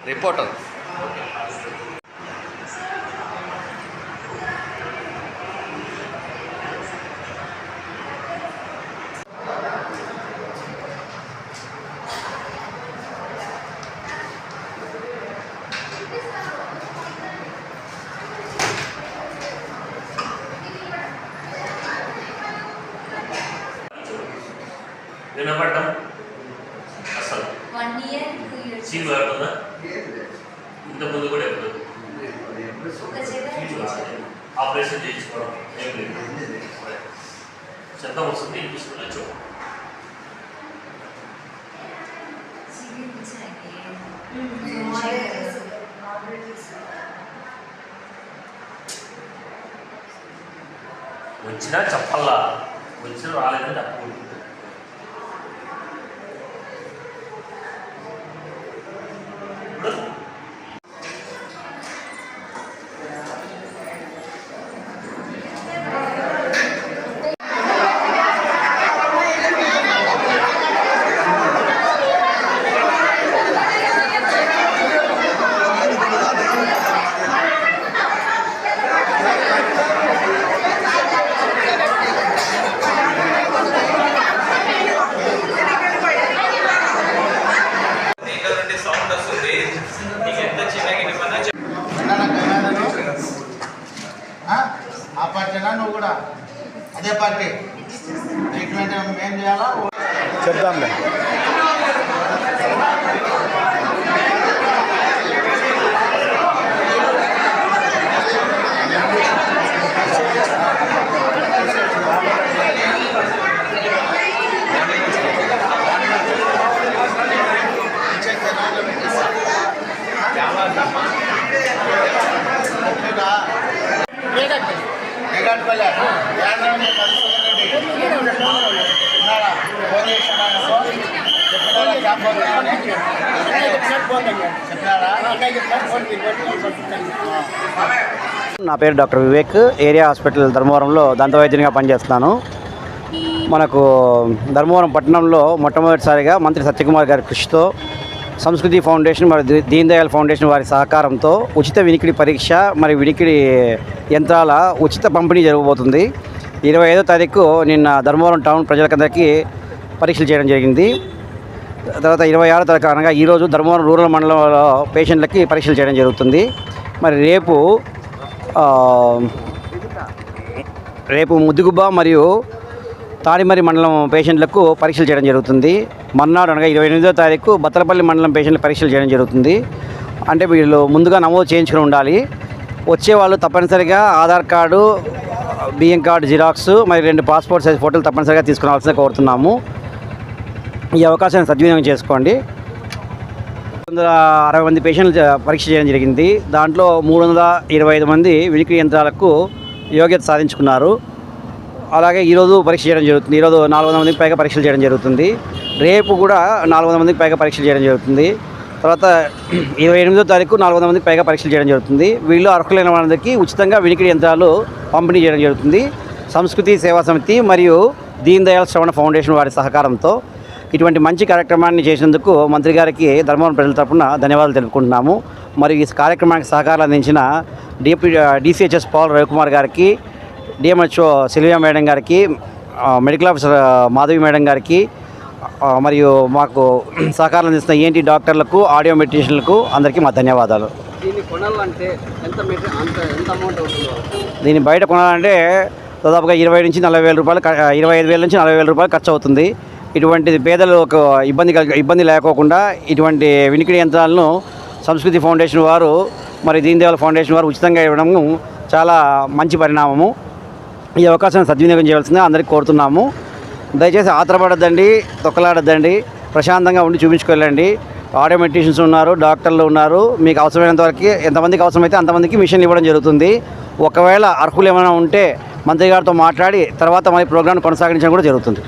Reporter వినపడటం అసలు 1 year 2 years seal పడుతుందా ఇంత ముందు కూడా ఎప్పుడు ఆపరేషన్ చేయించుకోవడం ఏం లేదు శబ్దం వస్తుంది తీసుకుని చూడ వచ్చినా చెప్పల్లా వచ్చిన రాలేదని చెప్పకూడదు. ఆ పార్టీనా నువ్వు కూడా అదే పార్టీ ట్రీట్మెంట్ ఏం చేయాలా చెప్తాంలే. నా పేరు డాక్టర్ వివేక్, ఏరియా హాస్పిటల్ ధర్మవరంలో దంతవైద్యునిగా పనిచేస్తున్నాను. మనకు ధర్మవరం పట్టణంలో మొట్టమొదటిసారిగా మంత్రి సత్యకుమార్ గారి కృషితో సంస్కృతి ఫౌండేషన్ మరియు దీన్ దయాళ్ ఫౌండేషన్ వారి సహకారంతో ఉచిత వినికిడి పరీక్ష మరియు వినికిడి యంత్రాల ఉచిత పంపిణీ జరగబోతుంది. 25వ తారీఖు నిన్న ధర్మవరం టౌన్ ప్రజలకందరికీ పరీక్షలు చేయడం జరిగింది. తర్వాత 26వ తారీఖు అనగా ఈరోజు ధర్మవరం రూరల్ మండలంలో పేషెంట్లకి పరీక్షలు చేయడం జరుగుతుంది. మరి రేపు ముద్దుగుబ్బ మరియు తాడిమరి మండలం పేషెంట్లకు పరీక్షలు చేయడం జరుగుతుంది. మర్నాడు అనగా 28వ తారీఖు బత్తలపల్లి మండలం పేషెంట్ల పరీక్షలు చేయడం జరుగుతుంది. అంటే వీళ్ళు ముందుగా నమోదు చేయించుకుని ఉండాలి. వచ్చేవాళ్ళు తప్పనిసరిగా ఆధార్ కార్డు, బియ్యం కార్డు జిరాక్స్ మరియు 2 పాస్పోర్ట్ సైజ్ ఫోటోలు తప్పనిసరిగా తీసుకురావాల్సిందిగా కోరుతున్నాము. ఈ అవకాశాన్ని సద్వినియోగం చేసుకోండి. 360 మంది పేషెంట్లు పరీక్ష చేయడం జరిగింది. దాంట్లో 325 మంది వినికిడి యంత్రాలకు యోగ్యత సాధించుకున్నారు. అలాగే ఈరోజు పరీక్ష చేయడం జరుగుతుంది. ఈరోజు 400 మందికి పైగా పరీక్షలు చేయడం జరుగుతుంది. రేపు కూడా 400 మందికి పైగా పరీక్షలు చేయడం జరుగుతుంది. తర్వాత 28వ తారీఖు 400 మందికి పైగా పరీక్షలు చేయడం జరుగుతుంది. వీళ్ళు అర్హులైన వాళ్ళందరికీ ఉచితంగా వినికిడి యంత్రాలు పంపిణీ చేయడం జరుగుతుంది. సంస్కృతి సేవా సమితి మరియు దీన్ దయాళ్ శ్రవణ ఫౌండేషన్ వారి సహకారంతో ఇటువంటి మంచి కార్యక్రమాన్ని చేసినందుకు మంత్రి గారికి ధర్మవరం ప్రజల తరపున ధన్యవాదాలు తెలుపుకుంటున్నాము. మరియు ఈ కార్యక్రమానికి సహకారం అందించిన DCHS పౌల్ రవికుమార్ గారికి, DMHO సిల్వియా మేడం గారికి, మెడికల్ ఆఫీసర్ మాధవి మేడం గారికి, మరియు మాకు సహకారం అందిస్తున్న ENT డాక్టర్లకు, ఆడియో మెడిటేషన్లకు అందరికీ మా ధన్యవాదాలు. దీన్ని కొనాలంటే ఎంత అమౌంట్ అవుతుందో? దీన్ని బయట కొనాలంటే దాదాపుగా 20 నుంచి 40 వేల రూపాయలు, 25,000 నుంచి 40 వేల రూపాయలు ఖర్చు అవుతుంది. ఇటువంటిది పేదలకు ఇబ్బంది లేకోకుండా ఇటువంటి వినికిడి యంత్రాలను సంస్కృతి ఫౌండేషన్ వారు మరి దీన్ దయాళ్ ఫౌండేషన్ వారు ఉచితంగా ఇవ్వడం చాలా మంచి పరిణామము. ఈ అవకాశాన్ని సద్వినియోగం చేయవలసిందిగా అందరికీ కోరుతున్నాము. దయచేసి ఆత్రపడద్దండి, తొక్కలాడద్దండి, ప్రశాంతంగా ఉండి చూపించుకెళ్ళండి. ఆడియో మెడిటేషన్స్ ఉన్నారు, డాక్టర్లు ఉన్నారు. మీకు అవసరమైనంత వరకు ఎంతమందికి అవసరమైతే అంతమందికి మిషన్ ఇవ్వడం జరుగుతుంది. ఒకవేళ అర్హులు ఏమైనా ఉంటే మంత్రి గారితో మాట్లాడి తర్వాత మరి ప్రోగ్రాం కొనసాగించడం కూడా జరుగుతుంది.